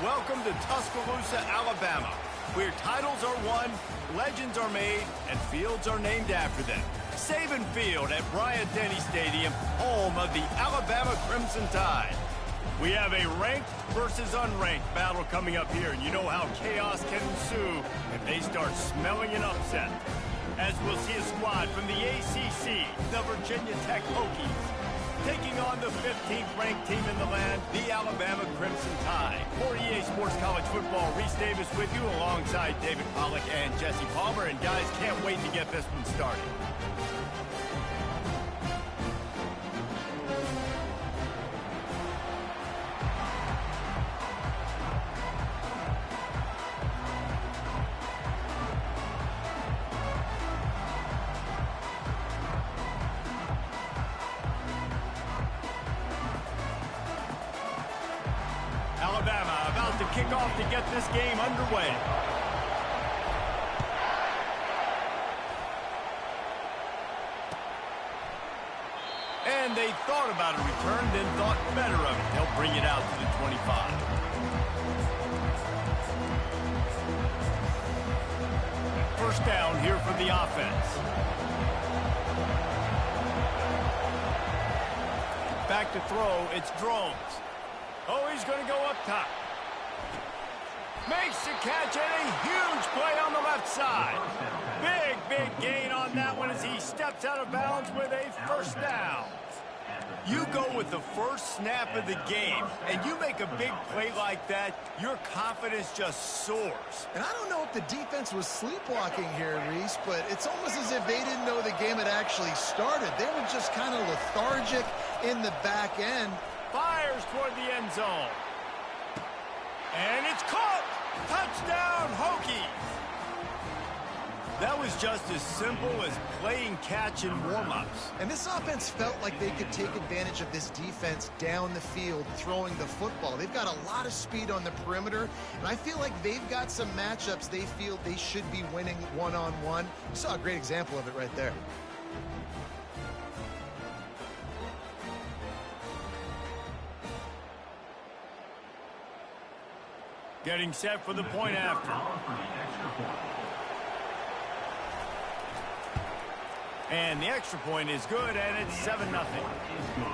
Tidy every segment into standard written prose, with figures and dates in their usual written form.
Welcome to Tuscaloosa, Alabama, where titles are won, legends are made, and fields are named after them. Saban Field at Bryant-Denny Stadium, home of the Alabama Crimson Tide. We have a ranked versus unranked battle coming up here, and you know how chaos can ensue if they start smelling an upset. As we'll see a squad from the ACC, the Virginia Tech Hokies, taking on the 15th ranked team in the land, the Alabama Crimson Tide. For EA Sports College Football, Reese Davis with you alongside David Pollack and Jesse Palmer. And guys, can't wait to get this one started. Alabama about to kick off to get this game underway. And they thought about a return, then thought better of it. They'll bring it out to the 25. First down here for the offense. Back to throw, it's Drones. Oh, he's going to go up top. Makes the catch and a huge play on the left side. Big gain on that one as he steps out of bounds with a first down. You go with the first snap of the game, and you make a big play like that, your confidence just soars. And I don't know if the defense was sleepwalking here, Reese, but it's almost as if they didn't know the game had actually started. They were just kind of lethargic in the back end. Fires toward the end zone. And it's caught! Touchdown, Hokies! That was just as simple as playing catch in warm-ups. And this offense felt like they could take advantage of this defense down the field, throwing the football. They've got a lot of speed on the perimeter, and I feel like they've got some matchups they feel they should be winning one-on-one. You saw a great example of it right there. Getting set for the point after. And the extra point is good, and it's 7-0.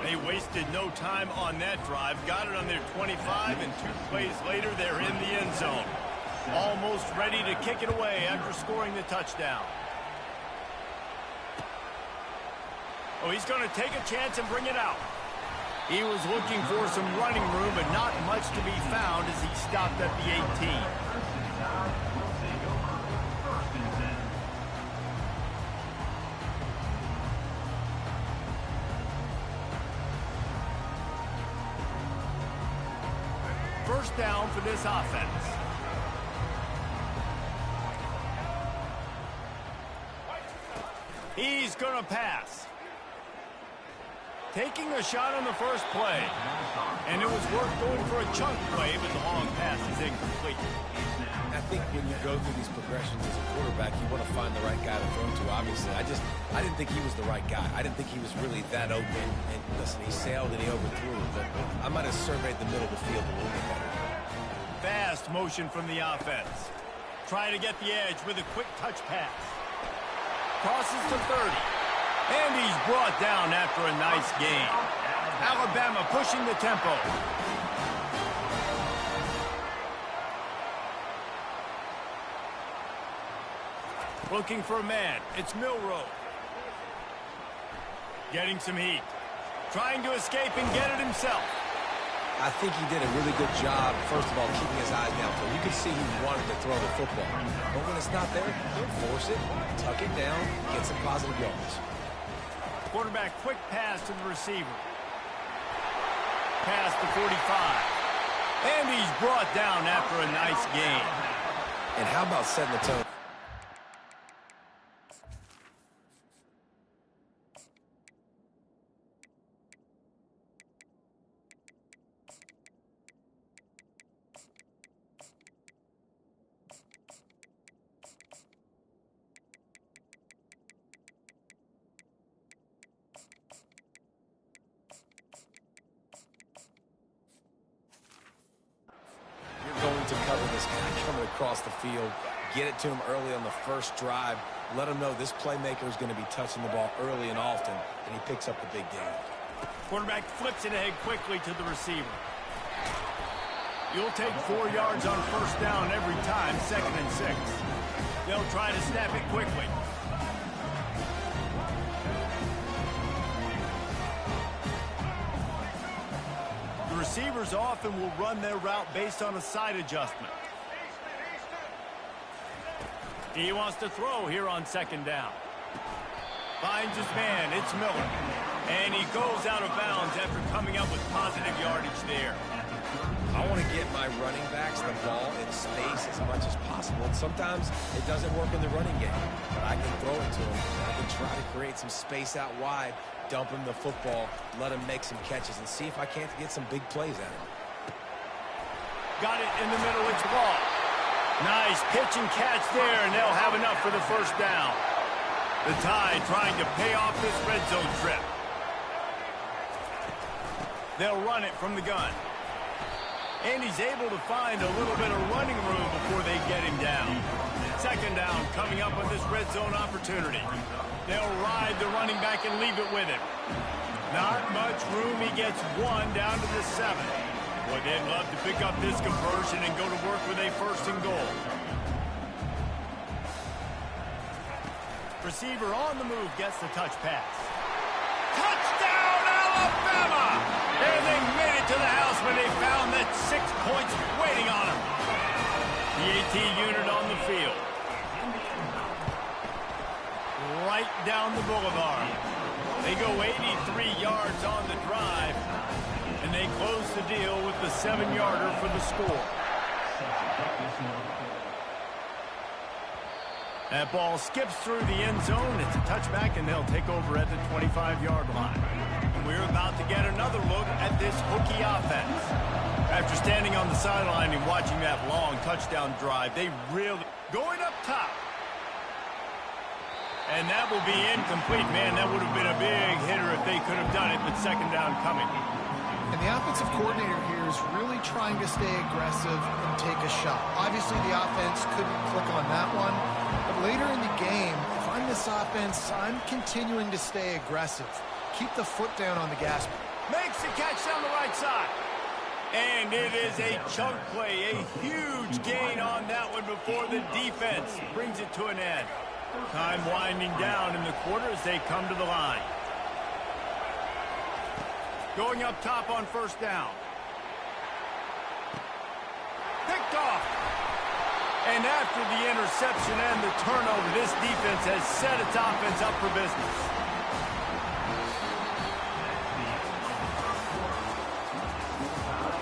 They wasted no time on that drive. Got it on their 25, and 2 plays later, they're in the end zone. Almost ready to kick it away after scoring the touchdown. Oh, he's going to take a chance and bring it out. He was looking for some running room, but not much to be found as he stopped at the 18. First down for this offense. He's going to pass. Taking a shot on the first play. And it was worth going for a chunk play, but the long pass is incomplete. I think when you go through these progressions as a quarterback, you want to find the right guy to throw to, obviously. I didn't think he was the right guy. I didn't think he was really that open. And listen, he sailed and he overthrew, but I might have surveyed the middle of the field a little bit better. Fast motion from the offense. Trying to get the edge with a quick touch pass. Crosses to 30. And he's brought down after a nice gain. Alabama pushing the tempo. Looking for a man. It's Milroe. Getting some heat. Trying to escape and get it himself. I think he did a really good job, first of all, keeping his eyes downfield. You could see he wanted to throw the football. But when it's not there, don't force it. Tuck it down. Get some positive yards. Quarterback quick pass to the receiver. Pass to 45. And he's brought down after a nice gain. And how about setting the tone? across the field, get it to him early on the first drive, let him know this playmaker is going to be touching the ball early and often, and he picks up the big game. Quarterback flips it ahead quickly to the receiver. You'll take 4 yards on first down every time, 2nd and 6. They'll try to snap it quickly. The receivers often will run their route based on a side adjustment. He wants to throw here on 2nd down. Finds his man, it's Miller. And he goes out of bounds after coming up with positive yardage there. I want to get my running backs the ball in space as much as possible. And sometimes it doesn't work in the running game, but I can throw it to him. I can try to create some space out wide, dump him the football, let him make some catches, and see if I can't get some big plays at him. Got it in the middle, it's ball. Nice pitch and catch there, and they'll have enough for the first down. The Tide trying to pay off this red zone trip. They'll run it from the gun. And he's able to find a little bit of running room before they get him down. 2nd down coming up on this red zone opportunity. They'll ride the running back and leave it with him. Not much room. He gets 1 down to the 7. Boy, they'd love to pick up this conversion and go to work with a 1st and goal. Receiver on the move gets the touch pass. Touchdown, Alabama! And they made it to the house when they found that 6 points waiting on them. The AT unit on the field. Right down the boulevard. They go 83 yards on the drive, and they close the deal with the 7-yarder for the score. That ball skips through the end zone. It's a touchback, and they'll take over at the 25-yard line. And we're about to get another look at this Hokie offense. After standing on the sideline and watching that long touchdown drive, they really going up top. And that will be incomplete. Man, that would have been a big hitter if they could have done it, but 2nd down coming. And the offensive coordinator here is really trying to stay aggressive and take a shot. Obviously, the offense couldn't click on that one. But later in the game, if I'm this offense, I'm continuing to stay aggressive. Keep the foot down on the gas pedal. Makes the catch down the right side. And it is a chunk play, a huge gain on that one before the defense brings it to an end. Time winding down in the quarter as they come to the line. Going up top on 1st down. Picked off. And after the interception and the turnover, this defense has set its offense up for business.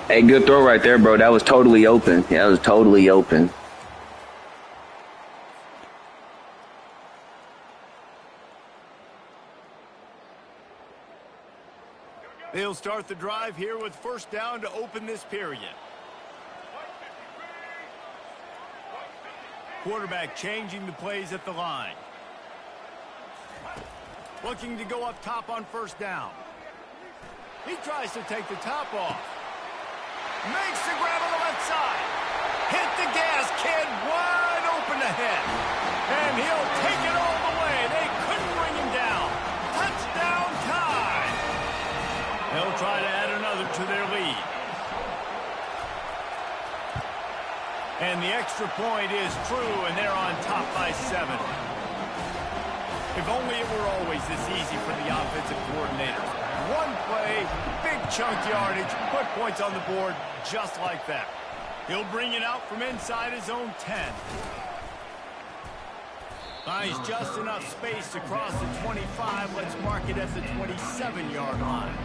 Hey, good throw right there, bro. That was totally open. Yeah, that was totally open. They'll start the drive here with 1st down to open this period. Quarterback changing the plays at the line. Looking to go up top on 1st down. He tries to take the top off. Makes the grab on the left side. Hit the gas, kid. Wide open ahead. And he'll take it all the way. They couldn't bring him down. Touchdown Tide. They'll try to add another to their lead. And the extra point is true, and they're on top by 7. If only it were always this easy for the offensive coordinator. One play, big chunk yardage, put points on the board just like that. He'll bring it out from inside his own 10. Finds just enough space to cross the 25. Let's mark it at the 27-yard line.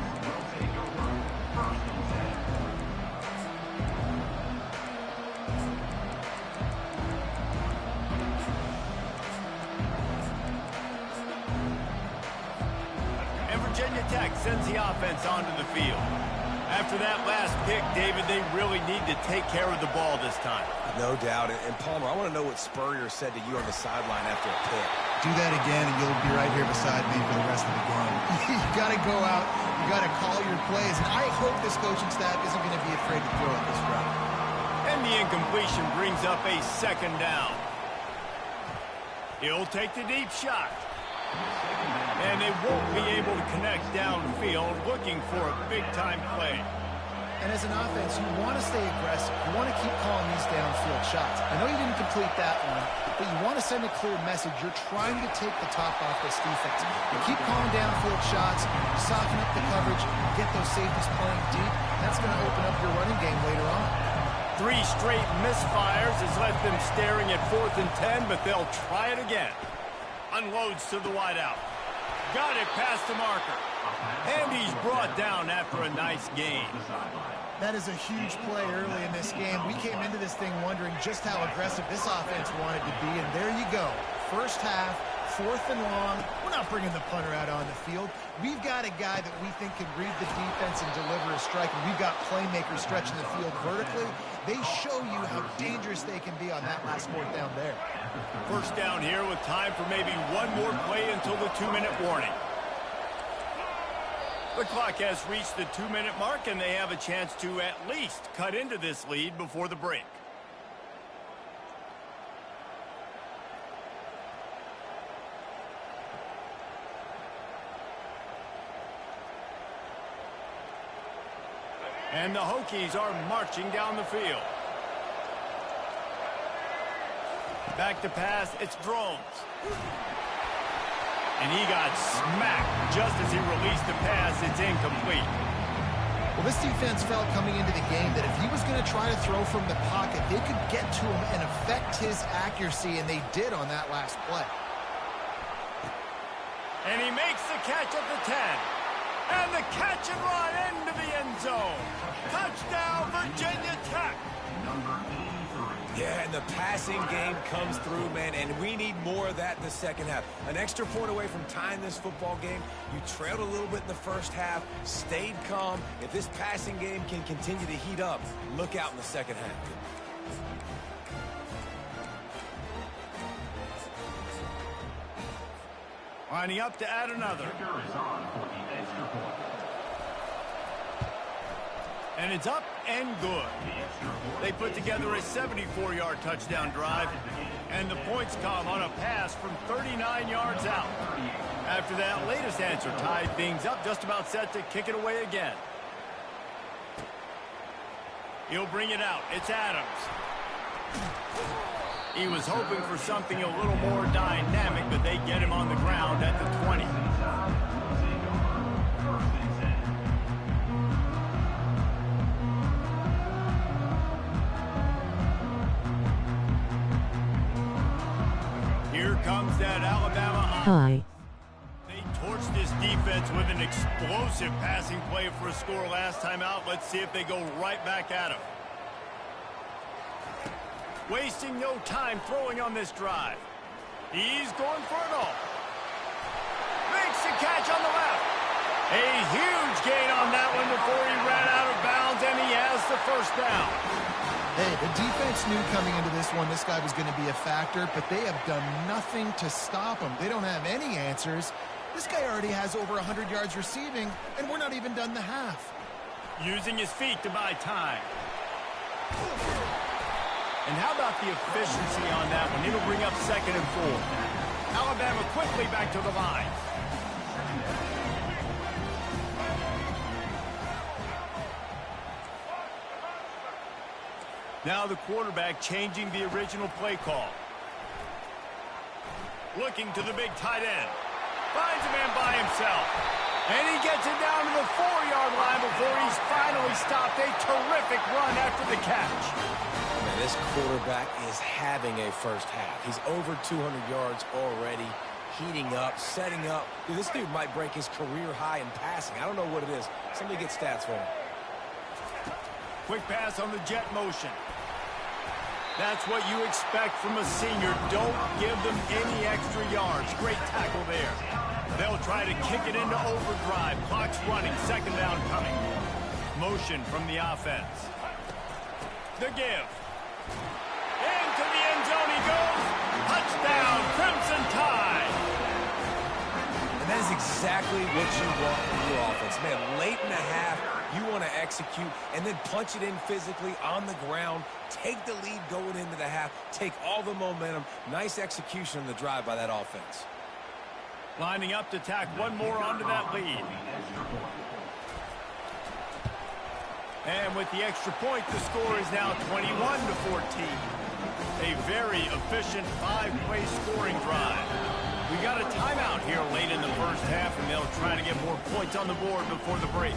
Virginia Tech sends the offense onto the field. After that last pick, David, they really need to take care of the ball this time. No doubt. And Palmer, I want to know what Spurrier said to you on the sideline after a pick. Do that again, and you'll be right here beside me for the rest of the game. You got to go out. You got to call your plays. And I hope this coaching staff isn't going to be afraid to throw at this route. And the The incompletion brings up a second down. He'll take the deep shot. And they won't be able to connect downfield, looking for a big-time play. And as an offense, you want to stay aggressive. You want to keep calling these downfield shots. I know you didn't complete that one, but you want to send a clear message. You're trying to take the top off this defense. You keep calling downfield shots, soften up the coverage, get those safeties playing deep. That's going to open up your running game later on. 3 straight misfires has left them staring at 4th and 10, but they'll try it again. Unloads to the wideout. Got it past the marker. And he's brought down after a nice gain. That is a huge play early in this game. We came into this thing wondering just how aggressive this offense wanted to be, and there you go. First half, 4th and long. We're not bringing the punter out on the field. We've got a guy that we think can read the defense and deliver a strike, and we've got playmakers stretching the field vertically. They show you how dangerous they can be on that last 4th down there. First down here with time for maybe one more play until the 2-minute warning. The clock has reached the 2-minute mark, and they have a chance to at least cut into this lead before the break. And the Hokies are marching down the field. Back to pass, it's Drones. And he got smacked just as he released the pass. It's incomplete. Well, this defense felt coming into the game that if he was going to try to throw from the pocket, they could get to him and affect his accuracy, and they did on that last play. And he makes the catch at the 10. And the catch and run into the end zone. Touchdown, Virginia Tech. Yeah, and the passing game comes through, man, and we need more of that in the second half. An extra point away from tying this football game. You trailed a little bit in the first half, stayed calm. If this passing game can continue to heat up, look out in the second half. Lining up to add another. And it's up and good. They put together a 74-yard touchdown drive, and the points come on a pass from 39 yards out. After that latest answer tied things up, just about set to kick it away again. He'll bring it out. It's Adams. He was hoping for something a little more dynamic, but they get him on the ground at the 20. Here comes that Alabama offense. Hi. They torched this defense with an explosive passing play for a score last time out. Let's see if they go right back at him. Wasting no time throwing on this drive. He's going for it all. Makes the catch on the left. A huge gain on that one before he ran out of bounds, and he has the first down. Hey, the defense knew coming into this one this guy was going to be a factor, but they have done nothing to stop him. They don't have any answers. This guy already has over 100 yards receiving, and we're not even done the half. Using his feet to buy time. And how about the efficiency on that one? It'll bring up 2nd and 4. Alabama quickly back to the line. Now the quarterback changing the original play call. Looking to the big tight end. Finds a man by himself. And he gets it down to the 4-yard line before he's finally stopped. A terrific run after the catch. Man, this quarterback is having a first half. He's over 200 yards already, heating up, setting up. Dude, this dude might break his career high in passing. I don't know what it is. Somebody get stats for him. Quick pass on the jet motion. That's what you expect from a senior. Don't give them any extra yards. Great tackle there. They'll try to kick it into overdrive. Clock's running. 2nd down coming. Motion from the offense. The give. Into the end zone he goes. Touchdown, Crimson Tide. And that is exactly exactly what you want from your offense. Man, late in the half, you want to execute and then punch it in physically on the ground, take the lead going into the half, take all the momentum. Nice execution on the drive by that offense. Lining up to tack one more onto that lead. And with the extra point, the score is now 21-14. A very efficient 5-play scoring drive. We got a timeout here late in the first half, and they'll try to get more points on the board before the break.